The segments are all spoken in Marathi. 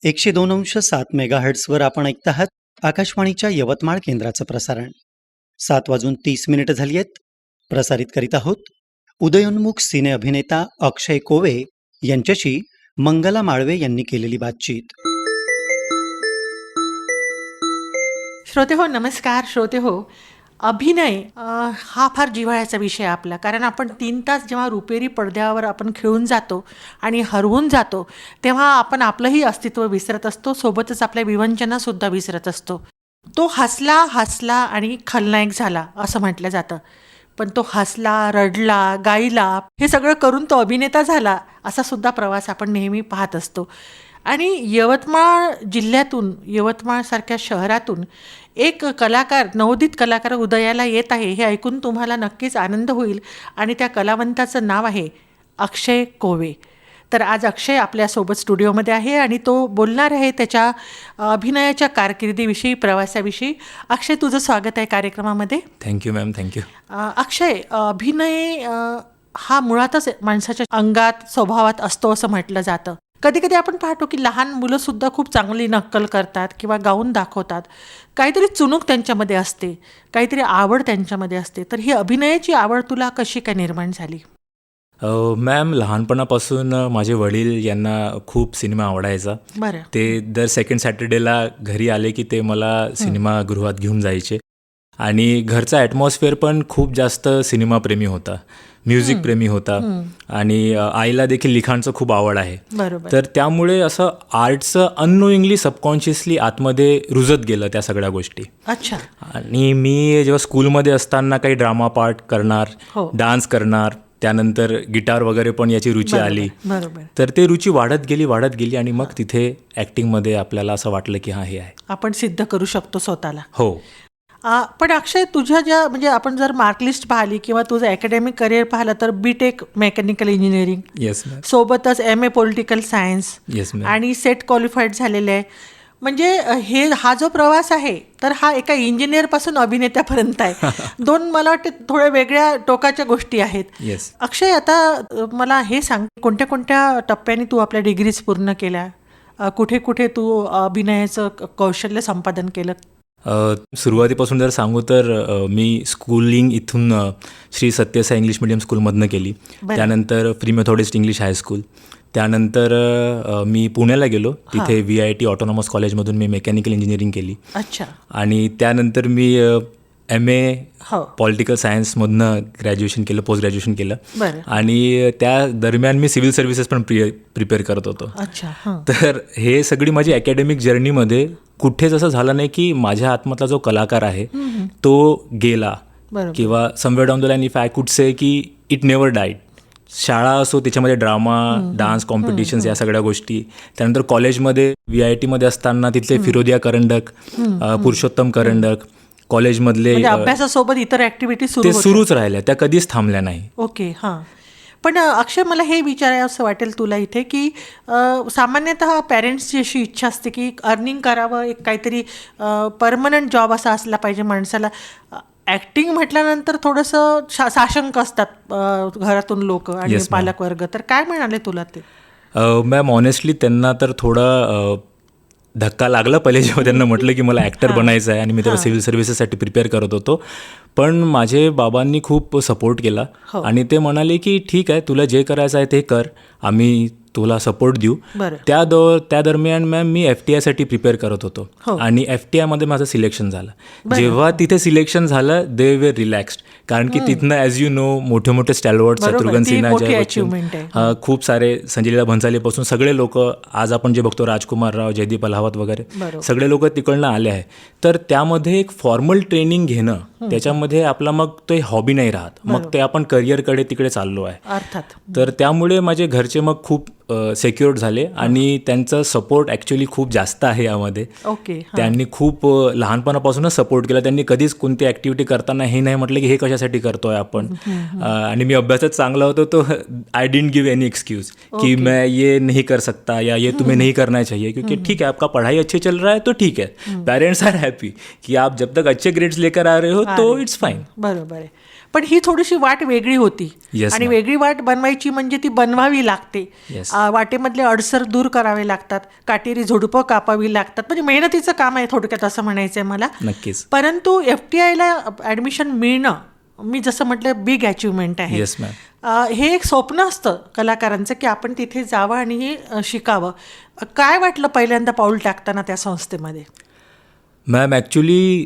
102.7 मेगाहर्ट्झवर आपण ऐकत आहात आकाशवाणीच्या यवतमाळ केंद्राचं प्रसारण. 7:30 झाली आहेत. प्रसारित करीत आहोत उदयोन्मुख सिने अभिनेता अक्षय कोवे यांच्याशी मंगला माळवे यांनी केलेली बातचीत. श्रोते हो, नमस्कार श्रोते हो. अभिनय हा फार जिव्हाळ्याचा विषय आपला, कारण आपण 3 तास जेव्हा रुपेरी पडद्यावर आपण खेळून जातो आणि हरवून जातो तेव्हा आपण आपलंही अस्तित्व विसरत असतो, सोबतच आपल्या विवंचनासुद्धा विसरत असतो. तो हसला आणि खलनायक झाला असं म्हटलं जातं, पण तो हसला, रडला, गायला, हे सगळं करून तो अभिनेता झाला असा सुद्धा प्रवास आपण नेहमी पाहत असतो. आणि यवतमाळ जिल्ह्यातून, यवतमाळसारख्या शहरातून एक कलाकार, नवोदित कलाकार उदयाला येत आहे हे ऐकून तुम्हाला नक्कीच आनंद होईल. आणि त्या कलावंताचं नाव आहे अक्षय कोवे. तर आज अक्षय आपल्यासोबत स्टुडिओमध्ये आहे आणि तो बोलणार आहे त्याच्या अभिनयाच्या कारकिर्दीविषयी, प्रवासाविषयी. अक्षय, तुझं स्वागत आहे कार्यक्रमामध्ये. Thank you ma'am, thank you. अक्षय, अभिनय हा मुळातच माणसाच्या अंगात, स्वभावात असतो असं म्हटलं जातं. कधी कधी आपण पाहतो की लहान मुलंसुद्धा खूप चांगली नक्कल करतात किंवा गाऊन दाखवतात. काहीतरी चुणूक त्यांच्यामध्ये असते, काहीतरी आवड त्यांच्यामध्ये असते. तर ही अभिनयाची आवड तुला कशी काय निर्माण झाली? मॅम, लहानपणापासून माझे वडील यांना खूप सिनेमा आवडायचा. बरं. ते दर सेकंड सॅटर्डेला घरी आले की ते मला सिनेमागृहात घेऊन जायचे. आणि घरचा ॲटमॉस्फिअर पण खूप जास्त सिनेमाप्रेमी होता, म्युझिक प्रेमी होता. आणि आईला देखील लिखाणचं खूप आवड आहे. बरोबर. तर त्यामुळे असं आर्टचं अननोईंगली, सबकॉन्शियसली आतमध्ये रुजत गेलं त्या सगळ्या गोष्टी. अच्छा. आणि मी जेव्हा स्कूलमध्ये असताना काही ड्रामा पार्ट करणार, हो. डान्स करणार, त्यानंतर गिटार वगैरे पण याची रुची आली. बरोबर. तर ते रुची वाढत गेली आणि मग तिथे ॲक्टिंगमध्ये आपल्याला असं वाटलं की हां, हे आहे, आपण सिद्ध करू शकतो स्वतःला. हो. पण अक्षय, तुझ्या ज्या, म्हणजे आपण जर मार्कलिस्ट पाहिली किंवा तुझं अकॅडमिक करिअर पाहिलं तर BTech mechanical engineering, yes ma'am. सोबतच MA political science yes ma'am. आणि सेट क्वालिफाईड झालेले आहे. म्हणजे हा जो प्रवास आहे तर हा एका इंजिनियरपासून अभिनेत्यापर्यंत आहे. दोन मला वाटते थोड्या वेगळ्या टोकाच्या गोष्टी आहेत. येस. अक्षय, आता मला हे सांग, कोणत्या कोणत्या टप्प्याने तू आपल्या डिग्रीज पूर्ण केल्या, कुठे कुठे तू अभिनयाचं कौशल्य संपादन केलं? सुरुवातीपासून जर सांगू तर मी स्कूलिंग इथून श्री सत्यसाई इंग्लिश मिडियम स्कूलमधनं केली. त्यानंतर फ्री मेथोडिस्ट इंग्लिश हायस्कूल. त्यानंतर मी पुण्याला गेलो, तिथे VIT ऑटोनॉमस कॉलेजमधून मी मेकॅनिकल इंजिनिअरिंग केली. अच्छा. आणि त्यानंतर मी MA हो. पॉलिटिकल सायन्समधनं ग्रॅज्युएशन केलं, पोस्ट ग्रॅज्युएशन केलं. बरं. आणि त्या दरम्यान मी सिव्हिल सर्व्हिसेस पण प्रिपेअर करत होतो. अच्छा. तर हे सगळी माझी अकॅडमिक जर्नीमध्ये कुठेच असं झालं नाही की माझ्या आतमधला जो कलाकार आहे तो गेला, किंवा somewhere down the line if I could say की इट नेव्हर डाईड. शाळा असो, त्याच्यामध्ये ड्रामा, डान्स कॉम्पिटिशन्स, या सगळ्या गोष्टी. त्यानंतर कॉलेजमध्ये VIT मध्ये असताना तिथले फिरोदिया करंडक, पुरुषोत्तम करंडक, कॉलेजमधले अभ्यासासोबत इतर ऍक्टिव्हिटी ते सुरूच राहिल्या, त्या कधीच थांबल्या नाही. ओके. हां. पण अक्षय, मला हे विचारायचं असं वाटेल तुला इथे की सामान्यतः पॅरेंट्सची अशी इच्छा असते की अर्निंग करावं, एक काहीतरी परमनंट जॉब असा असला पाहिजे माणसाला. ॲक्टिंग म्हटल्यानंतर थोडंसं साशंक असतात घरातून लोक आणि पालकवर्ग. तर काय म्हणाले तुला ते? मॅम, ऑनेस्टली त्यांना तर थोडा धक्का लागला पहिले जेव्हा त्यांना म्हटलं की मला ॲक्टर बनायचं आहे. आणि मी तेव्हा सिव्हिल सर्व्हिसेससाठी प्रिपेअर करत होतो. पण माझे बाबांनी खूप सपोर्ट केला आणि ते म्हणाले की ठीक आहे, तुला जे करायचं आहे ते कर, आम्ही तुला सपोर्ट देऊ. त्या दरम्यान मॅम मी FTIसाठी प्रिपेअर करत होतो आणि FTIमध्ये माझं सिलेक्शन झालं. जेव्हा तिथे सिलेक्शन झालं, दे वे रिलॅक्स्ड, कारण की तिथनं ॲज यू नो मोठे मोठे स्टॅलवर्ड, शत्रुघ्न सिन्हा, जय बच्चन, खूप सारे, संजय लीला भंसालीपासून सगळे लोक, आज आपण जे बघतो राजकुमार राव, जयदीप अलाहाबाद वगैरे, सगळे लोक तिकडनं आले आहे. तर त्यामध्ये एक फॉर्मल ट्रेनिंग घेणं, त्याच्यामध्ये आपला मग ते हॉबी नाही राहत, मग ते आपण करिअरकडे तिकडे चाललो आहे अर्थात. तर त्यामुळे माझे घरचे मग खूप सेक्युअर्ड झाले आणि त्यांचा सपोर्ट ॲक्च्युली खूप जास्त आहे यामध्ये. ओके. त्यांनी खूप लहानपणापासूनच सपोर्ट केला. त्यांनी कधीच कोणती ॲक्टिव्हिटी करताना हे नाही म्हटलं की हे कशासाठी करतोय आपण. आणि मी अभ्यासात चांगला होतो तो I didn't give any excuse कि मैं ये नहीं कर सकता या ये तुम्हें नहीं करना चाहिए, क्योंकि ठीक है आपका पढ़ाई अच्छे चल रहा है तो ठीक है, पेरेंट्स आर हैप्पी कि आप जब तक अच्छे ग्रेड्स लेकर आ रहे हो तो इट्स फाइन. बरोबर आहे. पण ही थोडीशी वाट वेगळी होती. Yes, आणि ma'am. वेगळी वाट बनवायची म्हणजे ती बनवावी लागते. Yes. वाटेमधले अडसर दूर करावे लागतात, काटेरी झुडपं कापावी लागतात. म्हणजे मेहनतीचं काम आहे थोडक्यात असं म्हणायचं आहे मला. नक्कीच. परंतु FTIला ॲडमिशन मिळणं, मी जसं म्हटलं, बिग अचिव्हमेंट आहे. Yes ma'am. हे एक स्वप्न असतं कलाकारांचं की आपण तिथे जावं आणि हे शिकावं. काय वाटलं पहिल्यांदा पाऊल टाकताना त्या संस्थेमध्ये? मॅम ॲक्च्युली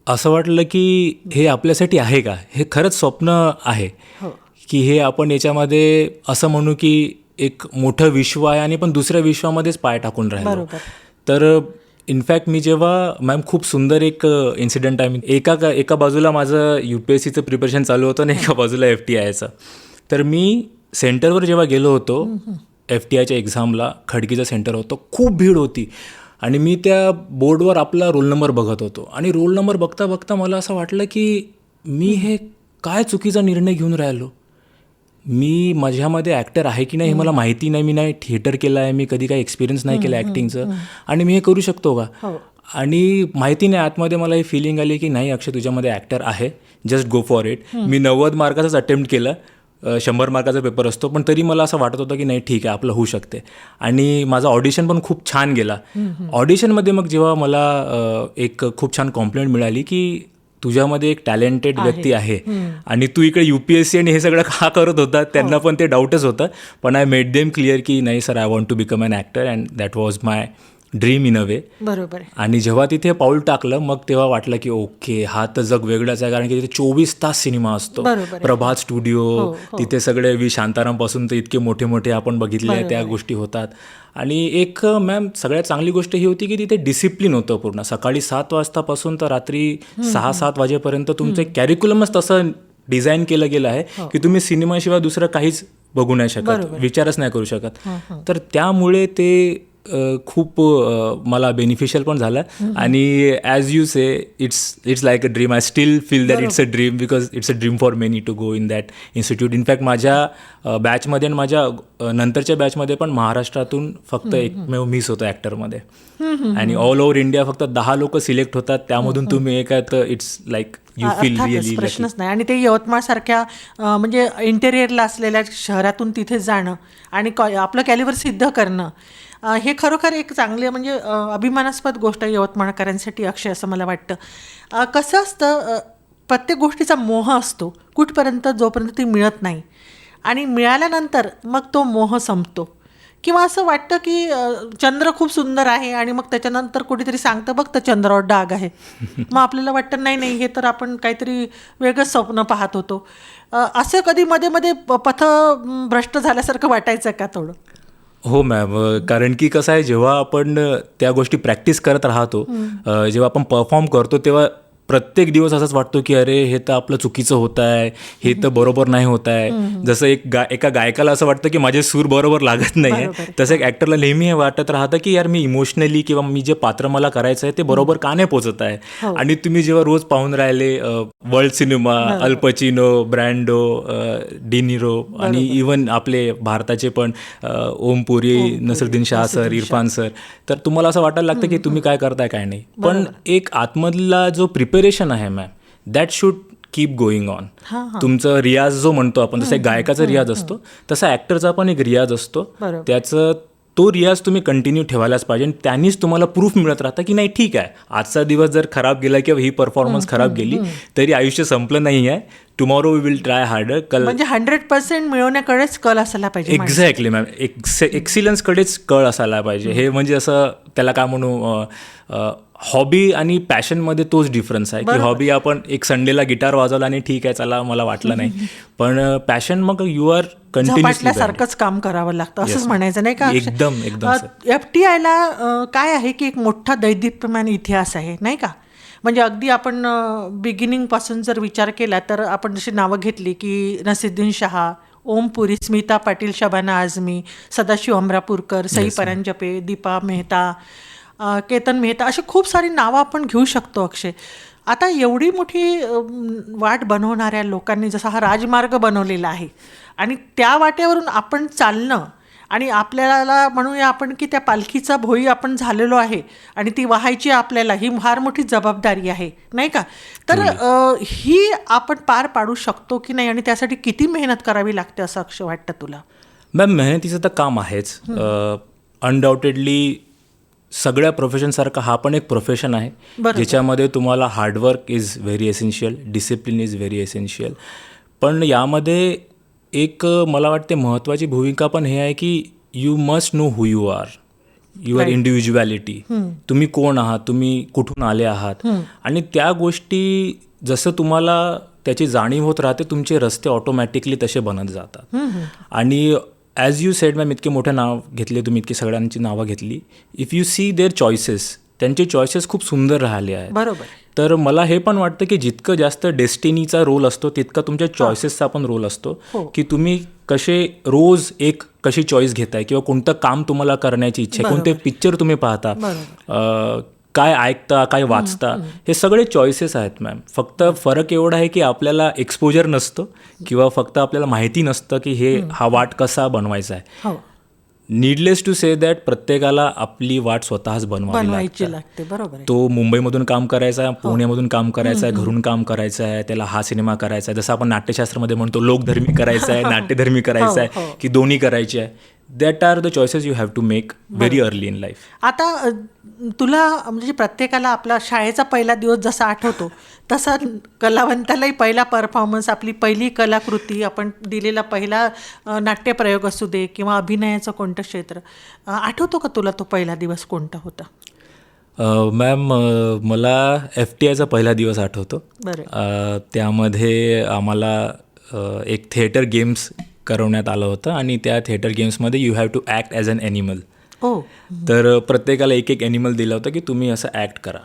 असं वाटलं की हे आपल्यासाठी आहे का, हे खरंच स्वप्न आहे हो. की हे आपण याच्यामध्ये असं म्हणू की एक मोठं विश्व आहे आणि पण दुसऱ्या विश्वामध्येच पाय टाकून राहिलो. बरोबर. तर इनफॅक्ट मी जेव्हा मॅम खूप सुंदर एक इन्सिडेंट आहे. एका बाजूला माझं UPSCचं प्रिपरेशन चालू होतं आणि एका बाजूला FTIचं. तर मी सेंटरवर जेव्हा गेलो होतो FTIच्या एक्झामला, खडकीचं सेंटर होतं, खूप भीड होती आणि मी त्या बोर्डवर आपला रोल नंबर बघत होतो आणि रोल नंबर बघता बघता मला असं वाटलं की मी हे काय चुकीचा निर्णय घेऊन राहिलो. मी माझ्यामध्ये ॲक्टर आहे की नाही हे मला माहिती नाही. मी नाही थिएटर केलं आहे, मी कधी काही एक्सपिरियन्स नाही केलं ॲक्टिंगचं आणि मी हे करू शकतो का. आणि माहिती नाही, आतमध्ये मला ही फिलिंग आली की नाही अक्षय, तुझ्यामध्ये ॲक्टर आहे, जस्ट गो फॉर इट. मी 90 मार्काचाच अटेम्प्ट केलं. 100 मार्काचा पेपर असतो, पण तरी मला असं वाटत होतं की नाही ठीक आहे, आपलं होऊ शकते. आणि माझा ऑडिशन पण खूप छान गेला. ऑडिशनमध्ये मग जेव्हा मला एक खूप छान कॉम्प्लिमेंट मिळाली की तुझ्यामध्ये एक टॅलेंटेड व्यक्ती आहे आणि तू इकडे UPSC आणि हे सगळं का करत होता, त्यांना पण ते डाऊटच होतं. पण आय मेड देम क्लिअर की नाही sir, I want to become an actor and that was my dream in a way. बरोबर. आणि जेव्हा तिथे पाऊल टाकलं मग तेव्हा वाटलं की ओके, हा तर जग वेगळंच आहे. कारण की तिथे 24 तास सिनेमा असतो. प्रभात स्टुडिओ, तिथे सगळे शांतारामपासून तर इतके मोठे मोठे आपण बघितले त्या गोष्टी होतात. आणि एक मॅम सगळ्यात चांगली गोष्ट ही होती की तिथे डिसिप्लिन होतं पूर्ण. सकाळी 7 वाजतापासून तर रात्री 6-7 वाजेपर्यंत तुमचं एक कॅरिक्युलमच तसं डिझाईन केलं गेलं आहे की तुम्ही सिनेमाशिवाय दुसरं काहीच बघू नाही शकत, विचारच नाही करू शकत. तर त्यामुळे ते खूप मला बेनिफिशियल पण झालं. आणि as you say it's like a dream. I still feel that it's a dream because it's a dream for many to go in that institute. In fact माझ्या बॅचमध्ये आणि माझ्या नंतरच्या बॅचमध्ये पण महाराष्ट्रातून फक्त एकमेव मीच होतो ॲक्टरमध्ये. आणि ऑल ओव्हर इंडिया फक्त 10 लोक सिलेक्ट होतात, त्यामधून तुम्ही एक आहे, तर it's like you feel really. प्रश्नच नाही. आणि ते यवतमाळसारख्या म्हणजे इंटेरियरला असलेल्या शहरातून तिथे जाणं आणि आपलं कॅलिबर सिद्ध करणं, हे खरोखर एक चांगले म्हणजे अभिमानास्पद गोष्ट आहे यवतमाळकरांसाठी अक्षय, असं मला वाटतं. कसं असतं, प्रत्येक गोष्टीचा मोह असतो कुठपर्यंत, जोपर्यंत ती मिळत नाही. आणि मिळाल्यानंतर मग तो मोह संपतो. किंवा असं वाटतं की चंद्र खूप सुंदर आहे आणि मग त्याच्यानंतर कुठेतरी सांगतं बघ तर चंद्रावर डाग आहे. मग आपल्याला वाटतं नाही नाही, हे तर आपण काहीतरी वेगळंच स्वप्न पाहत होतो. असं कधी मध्ये मध्ये पथभ्रष्ट झाल्यासारखं वाटायचं का थोडं? हो मॅम, कारण की कसं आहे, जेव्हा आपण त्या गोष्टी प्रॅक्टिस करत राहतो, जेव्हा आपण परफॉर्म करतो, तेव्हा प्रत्येक दिवस असंच वाटतो की अरे हे तर आपलं चुकीचं होत आहे, हे तर बरोबर नाही होत आहे. जसं एका गायकाला असं वाटतं की माझे सूर बरोबर लागत नाही आहे, तसं एक ॲक्टरला नेहमी हे वाटत राहतं की यार मी इमोशनली किंवा मी जे पात्र मला करायचं आहे ते बरोबर का नाही पोचत आहे. आणि तुम्ही जेव्हा रोज पाहून राहिले वर्ल्ड सिनेमा, अल पचिनो, ब्रँडो, डिनिरो आणि इवन आपले भारताचे पण ओम पुरी, नसरुद्दीन शाह सर, इरफान सर, तर तुम्हाला असं वाटायला लागतं की तुम्ही काय करताय काय नाही. पण एक आतमधला जो प्रिपरेशन आहे ma'am, that should keep going on. तुमचं रियाज जो म्हणतो आपण, जसं एक गायकाचा रियाज असतो तसा ॲक्टरचा पण एक रियाज असतो. त्याचं तो रियाज तुम्ही कंटिन्यू ठेवायलाच पाहिजे. आणि त्यांनीच तुम्हाला प्रूफ मिळत राहतं की नाही ठीक आहे, आजचा दिवस जर खराब गेला किंवा ही परफॉर्मन्स खराब गेली तरी आयुष्य संपलं नाही आहे. Tomorrow we will try harder. म्हणजे 100% मिळवण्याकडेच कल असायला पाहिजे. एक्झॅक्टली मॅम, एक्सिलन्सकडेच कळ असायला पाहिजे. हे म्हणजे असं त्याला काय म्हणू, हॉबी आणि पॅशनमध्ये तोच डिफरन्स आहे की हॉबी आपण एक संडेला गिटार वाजवला आणि ठीक आहे चला मला वाटलं नाही, पण पॅशन मग यू आर कंटिन्युअसली सारखंच काम करावं लागतं असंच म्हणायचं नाही का? एकदम एकदम. FTIला काय आहे की एक मोठा दैदिप्यमान इतिहास आहे नाही का? म्हणजे अगदी आपण बिगिनिंगपासून जर विचार केला तर आपण जशी नावं घेतली की नसरुद्दीन शाह, ओम पुरी, स्मिता पाटील, शबाना आझमी, सदाशिव अमरापूरकर, सई परांजपे, दीपा मेहता, केतन मेहता, अशी खूप सारी नावं आपण घेऊ शकतो अक्षय. आता एवढी मोठी वाट बनवणाऱ्या लोकांनी जसा हा राजमार्ग बनवलेला आहे आणि त्या वाटेवरून आपण चालणं आणि आपल्याला म्हणूया आपण की त्या पालखीचा भोई आपण झालेलो आहे आणि ती वाहायची आपल्याला, ही फार मोठी जबाबदारी आहे नाही का. तर ही आपण पार पाडू शकतो की नाही आणि त्यासाठी किती मेहनत करावी लागते असं अक्षय वाटतं तुला? मॅम, मेहनतीचं तर काम आहेच. अनडाऊटेडली सगळ्या प्रोफेशनसारखं हा पण एक प्रोफेशन आहे ज्याच्यामध्ये तुम्हाला hard work is very essential, discipline is very essential. पण यामध्ये एक मला वाटते महत्त्वाची भूमिका पण हे आहे की you must know who you are, your individuality. तुम्ही कोण आहात, तुम्ही कुठून आले आहात, आणि त्या गोष्टी जसं तुम्हाला त्याची जाणीव होत राहते तुमचे रस्ते ऑटोमॅटिकली तसे बनत जातात. आणि ॲज यू सेड मॅम, इतके मोठे नाव घेतले तुम्ही, इतकी सगळ्यांची नावं घेतली. If you see their choices, त्यांचे चॉईसेस खूप सुंदर राहिले आहेत. बरोबर. तर मला हे पण वाटतं की जितकं जास्त डेस्टिनीचा रोल असतो तितका तुमच्या चॉईसेसचा पण रोल असतो. की तुम्ही कसे रोज एक कशी चॉईस घेताय किंवा कोणतं काम तुम्हाला करण्याची इच्छा आहे, कोणते पिक्चर तुम्ही पाहता, काय ऐकता, काय वाचता, हे सगळे चॉईसेस आहेत मॅम. फक्त फरक एवढा आहे की आपल्याला एक्सपोजर नसतं किंवा फक्त आपल्याला माहिती नसतं की हा वाट कसा बनवायचा आहे. नीडलेस टू से दॅट प्रत्येकाला आपली वाट स्वतःच बनवायची लागते. बरोबर. तो मुंबईमधून काम करायचा आहे, पुण्यामधून काम करायचं आहे, घरून काम करायचं आहे, त्याला हा सिनेमा करायचा आहे, जसं आपण नाट्यशास्त्रामध्ये म्हणतो लोकधर्मी करायचा आहे, नाट्यधर्मी करायचा आहे, की दोन्ही करायची आहे. That are the choices you have to make very early in life. आता तुला म्हणजे प्रत्येकाला आपला शाळेचा पहिला दिवस जसा आठवतो तसा कलावंतालाही पहिला परफॉर्मन्स, आपली पहिली कलाकृती, आपण दिलेला पहिला नाट्यप्रयोग असू दे किंवा अभिनयाचं कोणतं क्षेत्र, आठवतो का तुला तो पहिला दिवस कोणता होता? मॅम, मला FTIचा पहिला दिवस आठवतो. त्यामध्ये आम्हाला एक थिएटर गेम्स करवण्यात आलं होतं आणि त्या थिएटर गेम्समध्ये you have to act as an animal. तर प्रत्येकाला एक एक ॲनिमल दिला होता की तुम्ही असं ॲक्ट करा.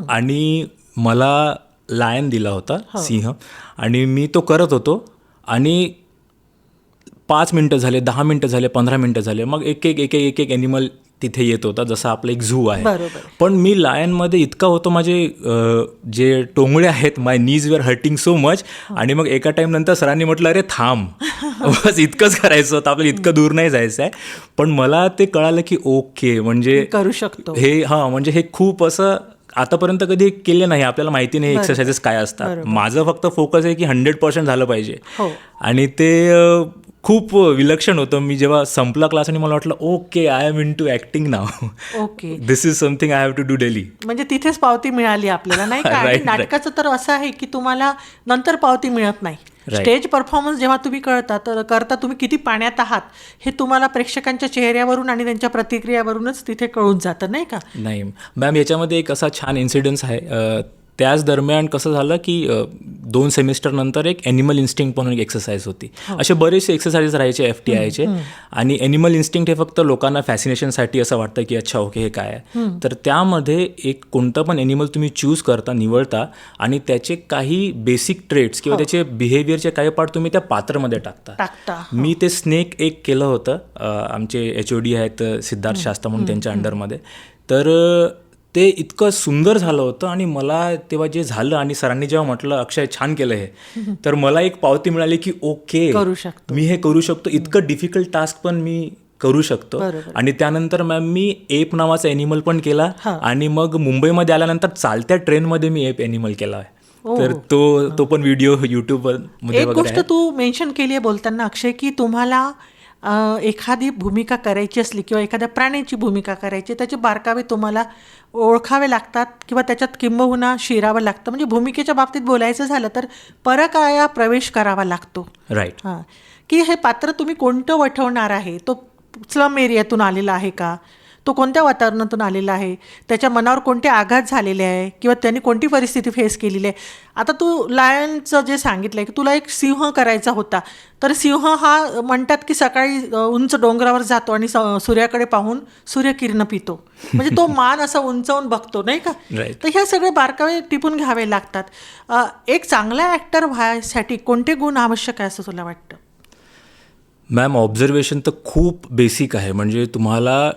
आणि मला लायन दिला होता, सिंह, आणि मी तो करत होतो. आणि 5 मिनटं झाले, 10 मिनटं झाले, 15 मिनटं झाले, मग एक एक ॲनिमल तिथे येत होता, जसं आपलं एक झू आहे. पण मी लायनमध्ये इतका होतो, माझे जे टोंगळे आहेत, my knees wear hurting so much. आणि मग एका टाईम नंतर सरांनी म्हटलं अरे थांब, बस इतकंच करायचं होतं, आपल्याला इतकं दूर नाही जायचं आहे. पण मला ते कळालं की ओके, म्हणजे करू शकतो हे. म्हणजे हे खूप असं आतापर्यंत कधी केले नाही, आपल्याला माहिती नाही एक्सरसाइजेस काय असतात. माझं फक्त फोकस आहे की 100% झालं पाहिजे. आणि ते खूप विलक्षण होतं. मी जेव्हा संपला क्लास आणि मला वाटलं okay, I am into acting now, okay, this is something I have to do daily. म्हणजे तिथेच पावती मिळाली आपल्याला नाही का. आणि नाटकाचं तर असं आहे की तुम्हाला नंतर पावती मिळत नाही. स्टेज परफॉर्मन्स जेव्हा तुम्ही करता तुम्ही किती पाण्यात आहात हे तुम्हाला प्रेक्षकांच्या चेहऱ्यावरून आणि त्यांच्या प्रतिक्रियावरूनच तिथे कळून जातं नाही का. नाही मॅम, याच्यामध्ये एक असा छान इन्सिडन्स आहे. त्याच दरम्यान कसं झालं की 2 सेमिस्टर नंतर एक ॲनिमल इन्स्टिंक्ट म्हणून एक एक्सरसाइज होती. असे बरेचसे एक्सरसाइजेस राहायचे FTIचे. आणि ॲनिमल इन्स्टिंक्ट हे फक्त लोकांना फॅसिनेशनसाठी असं वाटतं की अच्छा ओके हे काय आहे. तर त्यामध्ये एक कोणतं पण ॲनिमल तुम्ही चूज करता, निवडता, आणि त्याचे काही बेसिक ट्रेट्स किंवा त्याचे बिहेवियरचे काही पार्ट तुम्ही त्या पात्रामध्ये टाकता. मी ते स्नेक एक केलं होतं. आमचे HOD आहेत सिद्धार्थ शास्त्र म्हणून, त्यांच्या अंडरमध्ये. तर ते इतकं सुंदर झालं होतं. आणि मला तेव्हा जे झालं आणि सरांनी जेव्हा म्हटलं अक्षय छान केलं हे, तर मला एक पावती मिळाली की ओके, मी हे करू शकतो. इतकं डिफिकल्ट टास्क पण मी करू शकतो. आणि त्यानंतर मॅम मी एप नावाचा ॲनिमल पण केला. आणि मग मुंबईमध्ये आल्यानंतर चालत्या ट्रेनमध्ये मी एप ॲनिमल केला आहे. तर तो पण व्हिडिओ यूट्यूबवर. एक गोष्ट तू मेन्शन केली आहे बोलताना अक्षय, की तुम्हाला एखादी भूमिका करायची असली किंवा एखाद्या प्राण्याची भूमिका करायची, त्याचे बारकावे तुम्हाला ओळखावे लागतात किंवा त्याच्यात किंबहुना शिरावं लागतं. म्हणजे भूमिकेच्या बाबतीत बोलायचं झालं तर परकाया प्रवेश करावा लागतो. राईट. की हे पात्र तुम्ही कोणतं वठवणार आहे, तो स्लम एरियातून आलेला आहे का, तो कोणत्या वातावरणातून आलेला आहे, त्याच्या मनावर कोणते आघात झालेले आहे किंवा त्यांनी कोणती परिस्थिती फेस केलेली आहे. आता तू लायनचं जे सांगितलं आहे की तुला एक सिंह करायचा होता, तर सिंह हा म्हणतात की सकाळी उंच डोंगरावर जातो आणि सूर्याकडे पाहून सूर्यकिरण पितो. म्हणजे तो मान असा उंचावून बघतो नाही का. तर ह्या सगळे बारकावे टिपून घ्यावे लागतात. एक चांगला ॲक्टर व्हायसाठी कोणते गुण आवश्यक आहे असं तुला वाटतं? मॅम, ऑब्झर्वेशन तर खूप बेसिक आहे. म्हणजे तुम्हाला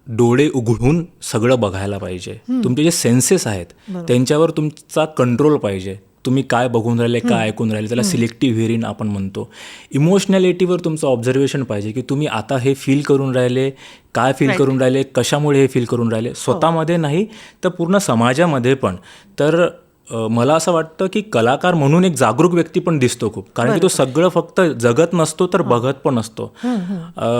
डोळे उघडून सगळं बघायला पाहिजे. तुमचे जे सेन्सेस आहेत त्यांच्यावर तुमचा कंट्रोल पाहिजे. तुम्ही काय बघून राहिले, काय ऐकून राहिले, त्याला सिलेक्टिव्ह हिअरिंग आपण म्हणतो. इमोशनॅलिटीवर तुमचं ऑब्झर्वेशन पाहिजे की तुम्ही आता हे फील करून राहिले, काय फील करून राहिले, कशामुळे हे फील करून राहिले, स्वतःमध्ये नाही तर पूर्ण समाजामध्ये पण. तर मला असं वाटतं की कलाकार म्हणून एक जागरूक व्यक्ती पण दिसतो खूप, कारण की तो सगळं फक्त जगत नसतो तर बघत पण असतो.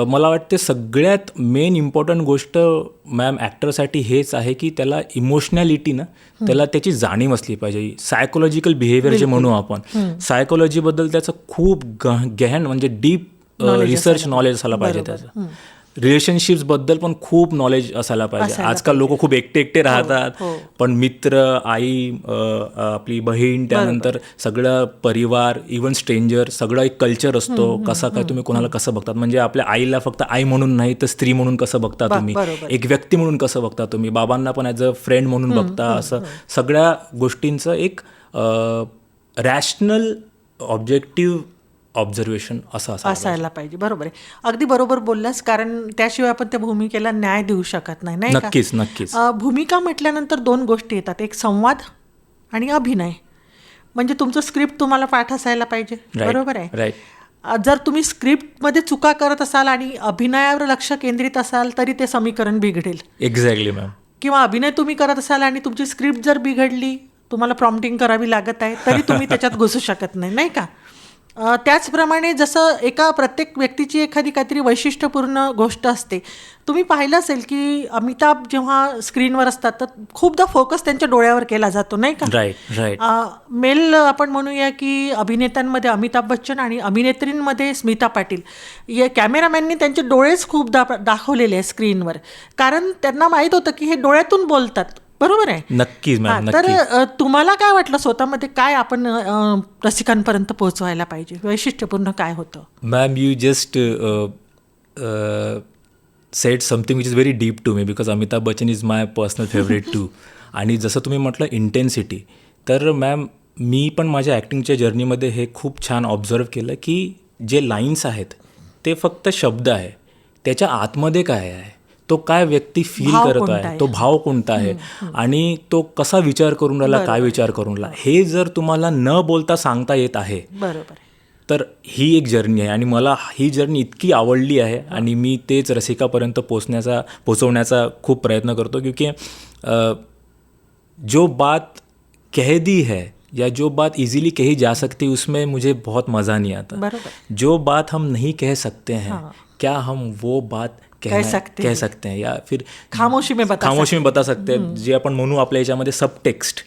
मला वाटते सगळ्यात मेन इम्पॉर्टंट गोष्ट मॅम ॲक्टरसाठी हेच आहे की त्याला इमोशनॅलिटी ना, त्याला त्याची जाणीव असली पाहिजे. सायकोलॉजिकल बिहेवियर जे म्हणू आपण, सायकोलॉजीबद्दल त्याचं खूप गहन म्हणजे डीप रिसर्च नॉलेज असायला पाहिजे. त्याचं रिलेशनशिप्सबद्दल पण खूप नॉलेज असायला पाहिजे. आजकाल लोक खूप एकटे राहतात, पण मित्र, आई, आपली बहीण, त्यानंतर सगळं परिवार, इवन स्ट्रेंजर, सगळं एक कल्चर असतो. कसा काय तुम्ही कोणाला कसं बघतात, म्हणजे आपल्या आईला फक्त आई म्हणून नाही तर स्त्री म्हणून कसं बघता तुम्ही, एक व्यक्ती म्हणून कसं बघता तुम्ही, बाबांना पण ॲज अ फ्रेंड म्हणून बघता. असं सगळ्या गोष्टींचं एक रॅशनल ऑब्जेक्टिव्ह ऑब्झर्वेशन असं असायला पाहिजे. बरोबर आहे, अगदी बरोबर बोललास, कारण त्याशिवाय आपण त्या भूमिकेला न्याय देऊ शकत नाही, नाही का? नक्कीच नक्कीच. भूमिका म्हटल्यानंतर दोन गोष्टी येतात, एक संवाद आणि अभिनय. म्हणजे तुमचं स्क्रिप्ट तुम्हाला पाठ असायला पाहिजे, बरोबर आहे. राईट. जर तुम्ही स्क्रिप्टमध्ये चुका करत असाल आणि अभिनयावर लक्ष केंद्रित असाल तरी ते समीकरण बिघडेल. Exactly ma'am. किंवा अभिनय तुम्ही करत असाल आणि तुमची स्क्रिप्ट जर बिघडली, तुम्हाला प्रॉम्प्टिंग करावी लागत आहे, तरी तुम्ही त्याच्यात घुसू शकत नाही, नाही का? त्याचप्रमाणे जसं प्रत्येक व्यक्तीची एखादी काहीतरी वैशिष्ट्यपूर्ण गोष्ट असते. तुम्ही पाहिलं असेल की अमिताभ जेव्हा स्क्रीनवर असतात तर खूपदा फोकस त्यांच्या डोळ्यावर केला जातो, नाही का? Right right. मेल आपण म्हणूया की अभिनेत्यांमध्ये अमिताभ बच्चन आणि अभिनेत्रींमध्ये स्मिता पाटील, या कॅमेरामॅननी त्यांचे डोळेच खूपदा दाखवलेले आहे स्क्रीनवर, कारण त्यांना माहीत होतं की हे डोळ्यातून बोलतात, बरोबर आहे. नक्कीच मॅम. तर तुम्हाला काय वाटलं स्वतःमध्ये, काय आपण रसिकांपर्यंत पोहोचवायला पाहिजे, वैशिष्ट्यपूर्ण काय होतं? Ma'am, you just said something which is very deep to me, because Amitabh Bachchan is my personal favourite too. आणि जसं तुम्ही म्हटलं इंटेन्सिटी, तर मॅम मी पण माझ्या ॲक्टिंगच्या जर्नीमध्ये हे खूप छान ऑब्झर्व केलं की जे लाईन्स आहेत ते फक्त शब्द आहे, त्याच्या आतमध्ये काय आहे, तो काय व्यक्ती फील करत आहे, तो भाव कोणता आहे, आणि तो कसा विचार करून राहिला, काय विचार करून राहिला, हे जर तुम्हाला न बोलता सांगता येत आहे, बरोबर, तर ही एक जर्नी आहे. आणि मला ही जर्नी इतकी आवडली आहे आणि मी तेच रसिकापर्यंत पोचवण्याचा खूप प्रयत्न करतो. क्योंकि जो बात कह दी है या जो बात इजीली कही जा सकती उसमें मुझे बहुत मज़ा नहीं आता. जो बात हम नहीं कह सकते हैं, क्या हम वो बात कह सकते हैं या फिर खामोशी में बता सकते हैं, जे आपण म्हणू आपल्या याच्यामध्ये सब टेक्स्ट,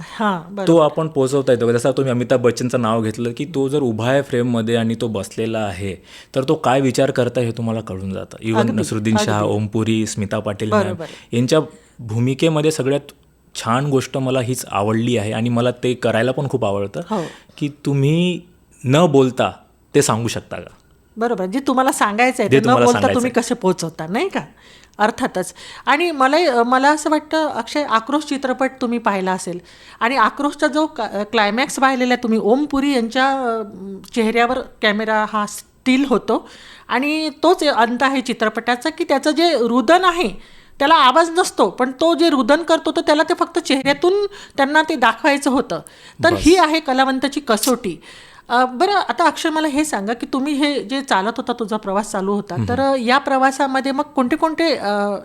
तो आपण पोहोचवता येतो. जसं तुम्ही अमिताभ बच्चनचं नाव घेतलं की तो जर उभा आहे फ्रेममध्ये आणि तो बसलेला आहे, तर तो काय विचार करता हे तुम्हाला कळून जातं. इव्हन नसरुद्दीन शाह, ओमपुरी, स्मिता पाटील मॅम यांच्या भूमिकेमध्ये सगळ्यात छान गोष्ट मला हीच आवडली आहे आणि मला ते करायला पण खूप आवडतं की तुम्ही न बोलता ते सांगू शकता का. बरोबर, जे तुम्हाला सांगायचं आहे ते न बोलता तुम्ही कसे पोहोचवता, नाही का? अर्थातच. आणि मला असं वाटतं अक्षय, आक्रोश चित्रपट तुम्ही पाहिला असेल आणि आक्रोशचा जो क्लायमॅक्स पाहिलेला आहे तुम्ही, ओमपुरी यांच्या चेहऱ्यावर कॅमेरा हा स्टील होतो आणि तोच अंत आहे चित्रपटाचा की त्याचं जे रुदन आहे त्याला आवाज नसतो, पण तो जे रुदन करतो तर त्याला ते फक्त चेहऱ्यातून त्यांना ते दाखवायचं होतं. तर ही आहे कलावंताची कसोटी. बरं, आता अक्षय मला हे सांगा की तुम्ही हे जे चालत होता, तुझा प्रवास चालू होता, तर या प्रवासामध्ये मग कोणते कोणते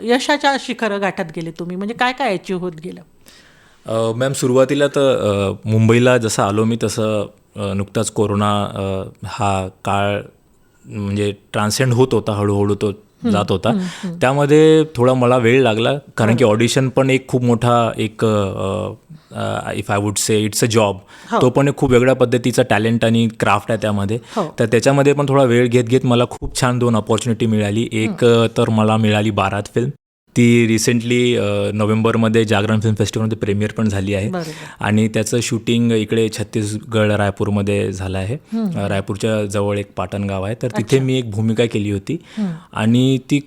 यशाच्या शिखरं गाठत गेले तुम्ही, म्हणजे काय काय अचीव्ह होत गेलं? मॅम, सुरुवातीला तर मुंबईला जसं आलो मी तसं नुकताच कोरोना हा काळ म्हणजे ट्रान्सेंड होत होता, हळूहळू तो जात होता. त्यामध्ये थोडा मला वेळ लागला, कारण की ऑडिशन पण एक खूप मोठा एक if I would say it's a job, तो पण एक खूप वेगळ्या पद्धतीचा टॅलेंट आणि क्राफ्ट आहे त्यामध्ये. तर त्याच्यामध्ये पण थोडा वेळ घेत मला खूप छान 2 अपॉर्च्युनिटी मिळाली. एक तर मला मिळाली बारात फिल्म, ती रिसेंटली नोव्हेंबरमध्ये जागरण फिल्म फेस्टिवलमध्ये प्रीमियर पण झाली आहे आणि त्याचं शूटिंग इकडे छत्तीसगड रायपूरमध्ये झालं आहे. रायपूरच्या जवळ एक पाटण गाव आहे, तर तिथे मी एक भूमिका केली होती आणि ती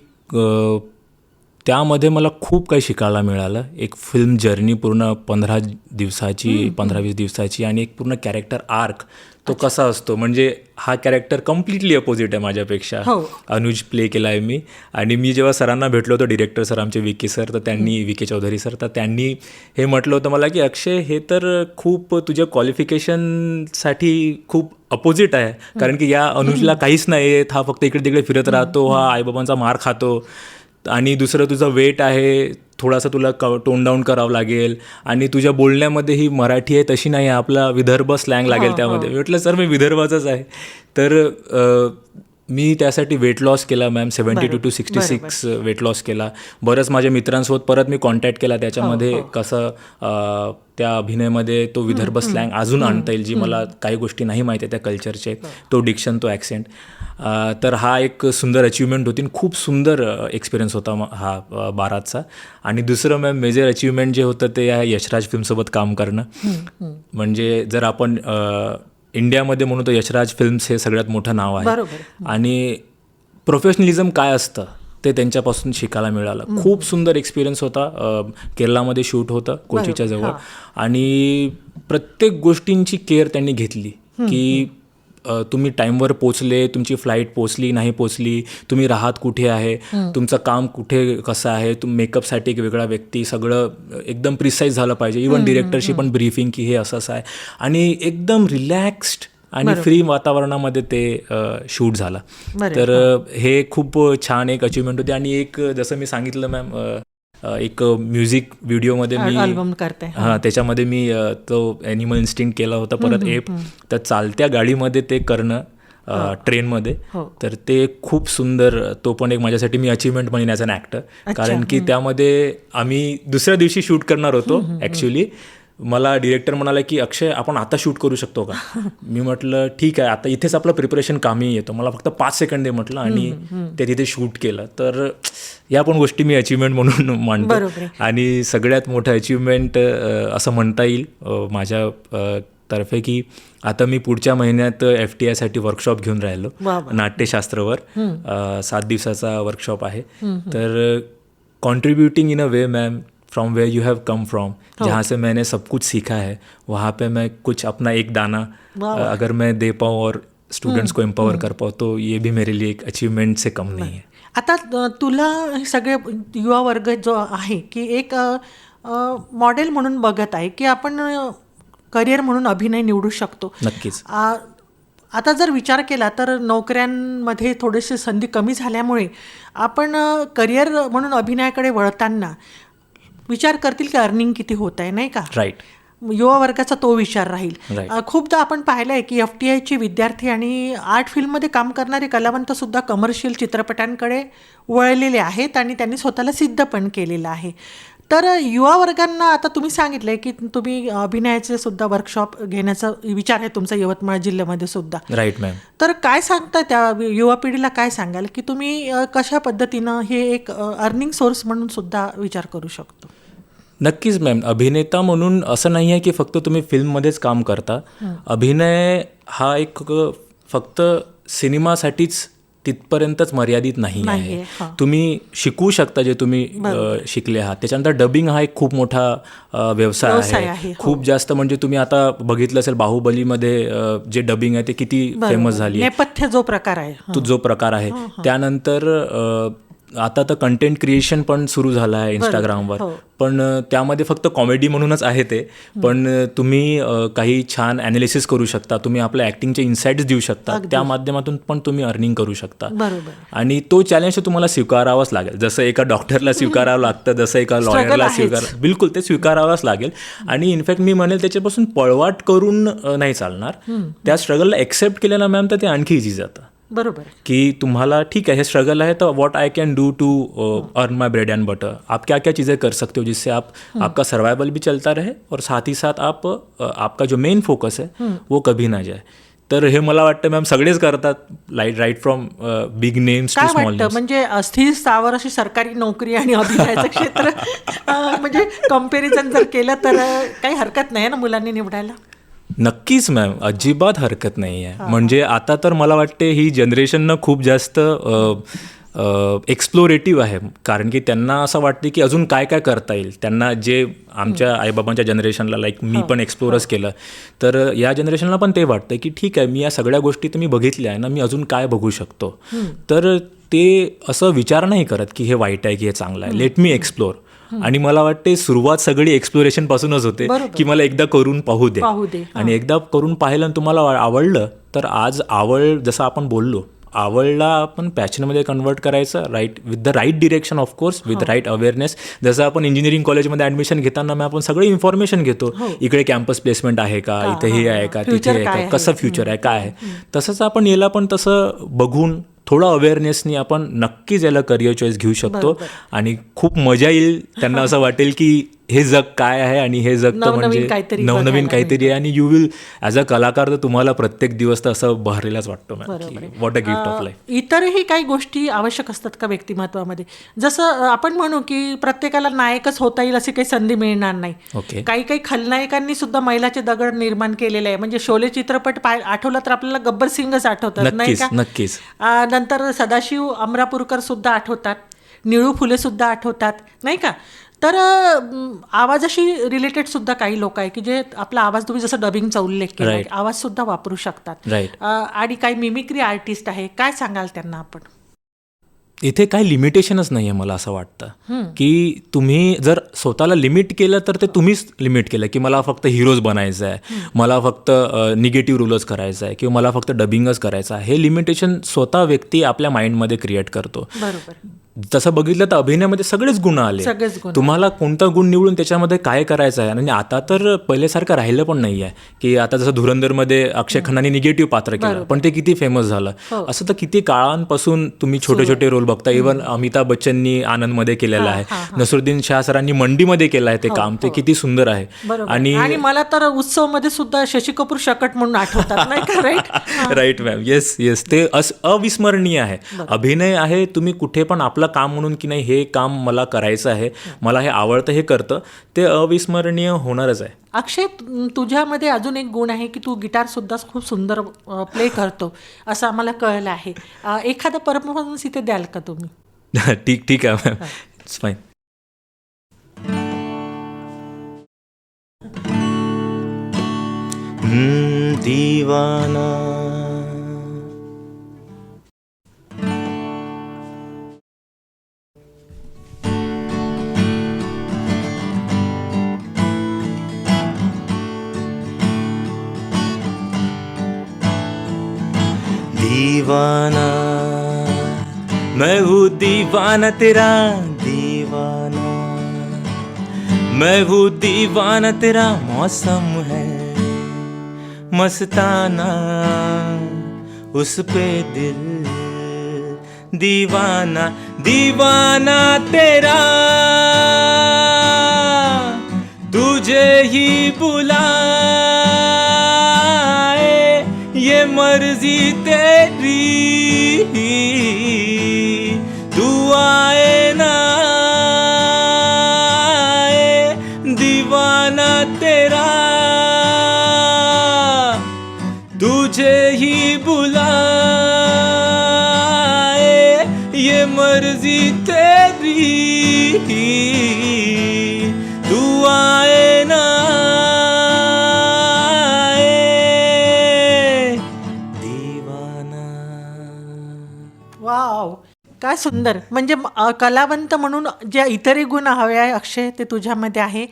त्यामध्ये मला खूप काही शिकायला मिळालं. एक फिल्म जर्नी पूर्ण 15-20 दिवसाची आणि एक पूर्ण कॅरेक्टर आर्क तो कसा असतो. म्हणजे हा कॅरेक्टर कम्प्लिटली अपोजिट आहे माझ्यापेक्षा. अनुज प्ले केला आहे मी. आणि मी जेव्हा सरांना भेटलो होतो, डिरेक्टर सर आमचे विके सर, तर त्यांनी विके चौधरी सर, तर त्यांनी हे म्हटलं होतं मला की अक्षय हे तर खूप तुझ्या क्वालिफिकेशनसाठी खूप अपोजिट आहे. कारण की या अनुजला काहीच नाही येत, हा फक्त इकडे तिकडे फिरत राहतो, हा आईबाबांचा मार खातो. आणि दुसरं तुझं वेट आहे, थोडासा तुला टोन डाऊन करावं लागेल. आणि तुझ्या बोलण्यामध्ये ही मराठी आहे तशी नाही आहे, आपला विदर्भ स्लँग लागेल त्यामध्ये. म्हटलं सर मी विदर्भाचाच आहे. तर मी त्यासाठी वेट लॉस केला मॅम. 72 to 66 वेट लॉस केला. बरंच माझ्या मित्रांसोबत परत मी कॉन्टॅक्ट केला. त्याच्यामध्ये कसं त्या अभिनयमध्ये तो विदर्भ स्लँग अजून आणता येईल, जी मला काही गोष्टी नाही माहिती आहे त्या कल्चरचे, तो डिक्शन, तो ॲक्सेंट. तर हा एक सुंदर अचिव्हमेंट होती. खूप सुंदर एक्सपिरियन्स होता हा बारातचा. आणि दुसरं मॅम मेजर अचिव्हमेंट जे होतं ते या यशराज फिल्मसोबत काम करणं. म्हणजे जर आपण इंडियामध्ये म्हणून तर यशराज फिल्म्स हे सगळ्यात मोठं नाव आहे. आणि प्रोफेशनलिझम काय असतं ते त्यांच्यापासून शिकायला मिळालं. खूप सुंदर एक्सपिरियन्स होता. केरळामध्ये शूट होतं कोचीच्या जवळ. आणि प्रत्येक गोष्टींची केअर त्यांनी घेतली की तुम्ही टाईमवर पोचले, तुमची फ्लाईट पोचली नाही पोचली, तुम्ही राहत कुठे आहे, तुमचं काम कुठे कसं आहे, मेकअपसाठी एक वेगळा व्यक्ती, सगळं एकदम प्रिसाईज झालं पाहिजे. इवन डिरेक्टरशी पण ब्रीफिंग की हे असंच आहे. आणि एकदम रिलॅक्स्ड आणि फ्री वातावरणामध्ये ते शूट झालं. तर हे खूप छान एक अचिव्हमेंट होती. आणि एक जसं मी सांगितलं मॅम, एक म्युझिक व्हिडिओमध्ये मी अल्बम करते, त्याच्यामध्ये मी तो ॲनिमल इन्स्टिंक्ट केला होता. परत तर चालत्या गाडीमध्ये ते करणं, ट्रेनमध्ये, तर ते खूप सुंदर, तो पण एक माझ्यासाठी मी अचिव्हमेंट म्हणेन ॲज अन ॲक्टर. कारण की त्यामध्ये आम्ही दुसऱ्या दिवशी शूट करणार होतो ॲक्च्युली. मला डिरेक्टर म्हणाला की अक्षय आपण आता शूट करू शकतो का. मी म्हटलं ठीक आहे, आता इथेच आपलं प्रिपरेशन कामी येतो, मला फक्त 5 सेकंड दे म्हटलं. आणि ते तिथे शूट केलं. तर या पण गोष्टी मी अचिव्हमेंट म्हणून मानतो. आणि सगळ्यात मोठं अचिव्हमेंट असं म्हणता येईल माझ्या तर्फे की आता मी पुढच्या महिन्यात FTIसाठी वर्कशॉप घेऊन राहिलो नाट्यशास्त्रवर. 7 दिवसाचा वर्कशॉप आहे. तर contributing in a way ma'am from where you have come from, जहाँ से मैंने सब कुछ सीखा है, वहाँ पे मैं कुछ अपना एक दाना अगर मैं दे पाऊँ और स्टूडेंट्स को एम्पावर कर पाऊँ, तो ये भी मेरे लिए एक अचीवमेंट से कम नहीं है. आता तुला हे सगळे युवा वर्ग जो आहे की एक मॉडेल म्हणून बघत आहे की आपण करिअर म्हणून अभिनय निवडू शकतो. नक्कीच. आता जर विचार केला तर नोकऱ्यांमध्ये थोडेसे संधी कमी झाल्यामुळे आपण करिअर म्हणून अभिनयाकडे वळताना विचार करतील की अर्निंग किती होत आहे, नाही का. राईट. युवा वर्गाचा तो विचार राहील. खूपदा आपण पाहिलं आहे की FTIचे विद्यार्थी आणि आर्ट फिल्ममध्ये काम करणारे कलावंतसुद्धा कमर्शियल चित्रपटांकडे वळलेले आहेत आणि त्यांनी स्वतःला सिद्ध पण केलेलं आहे. तर युवा वर्गांना आता तुम्ही सांगितलं की तुम्ही अभिनयाचे सुद्धा वर्कशॉप घेण्याचा विचार आहे तुमचा यवतमाळ जिल्ह्यामध्ये सुद्धा. Right ma'am. तर काय सांगता त्या युवा पिढीला, काय सांगाल की तुम्ही कशा पद्धतीनं हे एक अर्निंग सोर्स म्हणून सुद्धा विचार करू शकतो. नक्कीच मॅम. अभिनेता म्हणून असं नाही आहे की फक्त तुम्ही फिल्ममध्येच काम करता. अभिनय हा एक फक्त सिनेमासाठीच तिथपर्यंतच मर्यादित नाही आहे. तुम्ही शिकू शकता जे तुम्ही शिकले आहात. त्याच्यानंतर डबिंग हा एक खूप मोठा व्यवसाय आहे. खूप जास्त, म्हणजे तुम्ही आता बघितलं असेल बाहुबलीमध्ये जे डबिंग आहे ते किती फेमस झाली. नेपथ्य जो प्रकार आहे, जो प्रकार आहे. त्यानंतर आता तर कंटेंट क्रिएशन पण सुरू झालं आहे इंस्टाग्रामवर. पण त्यामध्ये फक्त कॉमेडी म्हणूनच आहे ते. पण तुम्ही काही छान ॲनालिसिस करू शकता, तुम्ही आपल्या ॲक्टिंगचे इन्साईट्स देऊ शकता, त्या माध्यमातून पण तुम्ही अर्निंग करू शकता. आणि तो चॅलेंज तुम्हाला स्वीकारावाच लागेल. जसं एका डॉक्टरला स्वीकारावं लागतं, जसं एका लॉयरला बिलकुल ते स्वीकारावंच लागेल. आणि इनफॅक्ट मी म्हणेल त्याच्यापासून पळवाट करून नाही चालणार. त्या स्ट्रगलला एक्सेप्ट केलं ना मॅम, तर ते आणखी इझी जातं. बरोबर. कि तुम्हाला ठीक है, ये स्ट्रगल है, तो what I can do to earn my bread and butter. आप क्या क्या चीज़ें कर सकते हो जिससे आपका सर्वाइवल भी चलता रहे और साथ ही साथ आपका जो मेन फोकस है वो कभी ना जाए. तर हे मला वाटतं मॅम सगळेच करतात, right from big names to small names. म्हणजे अस्थिर स्थावर अशी सरकारी नोकरी आणि अभिनयाचं क्षेत्र म्हणजे कंपॅरिझन जर केलं तर काही हरकत नाही ना मुलांनी निवडायला. नक्कीच मॅम, अजिबात हरकत नाही आहे. म्हणजे आता तर मला वाटते ही जनरेशननं खूप जास्त एक्सप्लोरेटिव्ह आहे. कारण की त्यांना असं वाटते की अजून काय काय करता येईल. त्यांना जे आमच्या आईबाबांच्या जनरेशनला लाईक मी पण एक्सप्लोरच केलं, तर या जनरेशनला पण ते वाटतं की ठीक आहे, मी या सगळ्या गोष्टी तर मी बघितल्या आहे ना, मी अजून काय बघू शकतो. तर ते असं विचार नाही करत की हे वाईट आहे की हे चांगलं आहे. Let me explore. आणि मला वाटते सुरुवात सगळी एक्सप्लोरेशन पासूनच होते की मला एकदा करून पाहू दे. आणि एकदा करून पाहिलं आणि तुम्हाला आवडलं तर आज आवड, जसं आपण बोललो, आवडला आपण पॅशनमध्ये कन्वर्ट करायचं, right, with the right direction of course, with right awareness. जसं आपण इंजिनिअरिंग कॉलेजमध्ये ॲडमिशन घेताना मग आपण सगळं इन्फॉर्मेशन घेतो, इकडे कॅम्पस प्लेसमेंट आहे का, इथे हे आहे का, तिथे आहे का, कसं फ्युचर आहे, काय आहे. तसंच आपण याला पण तसं बघून थोडं अवेअरनेसनी आपण नक्कीच याला करिअर चॉईस घेऊ शकतो. आणि खूप मजा येईल. त्यांना असं वाटेल की हे जग काय आहे आणि हे जग तर म्हणजे नवनवीन काहीतरी आहे. आणि यू विल ॲज अ कलाकार तर तुम्हाला प्रत्येक दिवस तर असं बहरलेलाच वाटतो ma'am, what a gift of life. इतरही काही गोष्टी आवश्यक असतात का व्यक्तिमत्वामध्ये? जसं आपण म्हणू की प्रत्येकाला नायकच होता येईल अशी काही संधी मिळणार नाही. ओके. काही काही खलनायकांनी सुद्धा मैलाचे दगड निर्माण केलेले आहे. म्हणजे शोले चित्रपट आठवला तर आपल्याला गब्बर सिंगच आठवतात, नाही का? नक्कीच. नंतर सदाशिव अमरापूरकर सुद्धा आठवतात, निळू फुले सुद्धा आठवतात, नाही का? तर आवाजाशी रिलेटेड सुद्धा काही लोक आहे की जे आपला आवाज, तुम्ही जसं डबिंगचा उल्लेख केला, आवाज सुद्धा वापरू शकतात. आणि काही मिमिक्री आर्टिस्ट आहे, काय सांगाल त्यांना आपण? इथे काही लिमिटेशनच नाही आहे. मला असं वाटतं की तुम्ही जर स्वतःला लिमिट केलं तर ते तुम्हीच लिमिट केलं की मला फक्त हिरोज बनायचं आहे, मला फक्त निगेटिव्ह रोलच करायचा आहे किंवा मला फक्त डबिंगच करायचं आहे. हे लिमिटेशन स्वतः व्यक्ती आपल्या माइंडमध्ये क्रिएट करतो. बरोबर. तसं बघितलं तर अभिनयामध्ये सगळेच गुण आले. तुम्हाला कोणता गुण निवडून त्याच्यामध्ये काय करायचं आहे. आणि आता तर पहिल्यासारखं राहिलं पण नाही आहे की आता जसं धुरंधरमध्ये अक्षय खन्नाने निगेटिव्ह पात्र केलं पण ते किती फेमस झालं. असं तर किती काळांपासून तुम्ही छोटे छोटे रोल बघता. इव्हन अमिताभ बच्चननी आनंदमध्ये केलेलं आहे, नसरुद्दीन शाह सरांनी मंडीमध्ये केलं आहे ते काम, ते किती सुंदर आहे. आणि मला तर उत्सवमध्ये सुद्धा शशी कपूर शकट म्हणून आठवतात, नाही का? Right. Right ma'am. Yes yes. ते अविस्मरणीय आहे. अभिनय आहे, तुम्ही कुठे पण आपलं काम म्हणून की नाही हे काम मला करायचं आहे, मला हे आवडतं, हे करतं, ते अविस्मरणीय होणारच आहे. अक्षय, तुझ्यामध्ये अजून एक गुण आहे की तू गिटार सुद्धा खूप सुंदर प्ले करतो असं आम्हाला कळलं आहे. एखादा परफॉर्मन्स इथे द्याल का तुम्ही? ठीक आहे मॅम, इट्स फाईन. दीवाना दीवाना, मैं हूँ दीवाना तेरा दीवाना, मैं हूँ दीवाना तेरा मौसम है मस्ताना, उस पे दिल दीवाना, दीवाना तेरा तुझे ही बुलाए, ये मर्जी तेरी, तू आए ना आए, दीवाना तेरा तुझे ही बुलाए, ये मर्जी तेरी, तू आए ना वाव, काय सुंदर. म्हणजे कलावंत म्हणून जे इतरही गुण हवे आहे अक्षय, ते तुझ्यामध्ये आहे.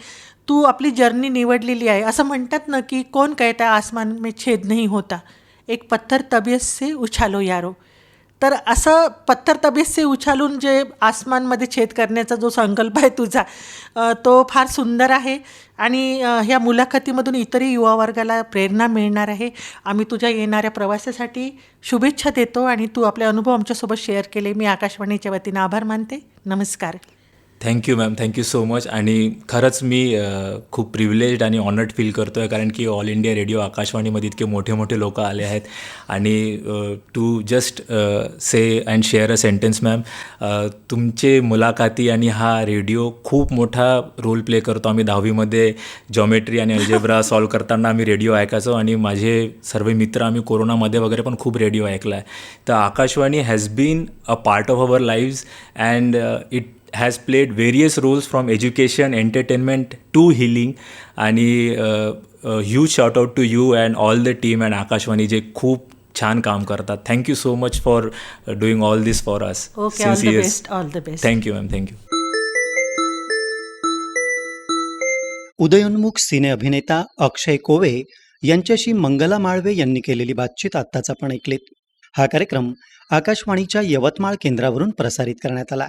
तू आपली जर्नी निवडलेली आहे. असं म्हणतात ना की कोण कहता आसमान में छेद नहीं होता, एक पत्थर तबीयत से उछालो यारो. तर असं पत्थर तबीयत से उछालून जे आसमानमध्ये छेद करण्याचा जो संकल्प आहे तुझा, तो फार सुंदर आहे. आणि ह्या मुलाखतीमधून इतरही युवा वर्गाला प्रेरणा मिळणार आहे. आम्ही तुझ्या येणाऱ्या प्रवासासाठी शुभेच्छा देतो आणि तू आपले अनुभव आमच्यासोबत शेअर केले. मी आकाशवाणीच्या वतीनं आभार मानते. नमस्कार. Thank you ma'am, thank you so much. आणि खरंच मी खूप प्रिव्हिलेज्ड आणि ऑनर्ड फील करतो आहे, कारण की ऑल इंडिया रेडिओ आकाशवाणीमध्ये इतके मोठे मोठे लोक आले आहेत. आणि to just say and share a sentence ma'am, तुमचे मुलाखती आणि हा रेडिओ खूप मोठा रोल प्ले करतो. आम्ही 10वीमध्ये जॉमेट्री आणि अल्जेब्रा सॉल्व करताना आम्ही रेडिओ ऐकायचो, आणि माझे सर्व मित्र आम्ही कोरोनामध्ये वगैरे पण खूप रेडिओ ऐकला आहे. तर Akashvani has been a part of our leaves, and it has played various roles from education, entertainment to healing. आणि huge shout out to you and all the team and Akashwani जे खूप छान काम करतात. Thank you so much for doing all this for us. Okay, all the best, all the best. Thank you ma'am, thank you. उदयोन्मुख सिने अभिनेता अक्षय कोवे यांच्याशी मंगला माळवे यांनी केलेली बातचीत आत्ताच आपण ऐकलीत. हा कार्यक्रम आकाशवाणीच्या यवतमाळ केंद्रावरून प्रसारित करण्यात आला.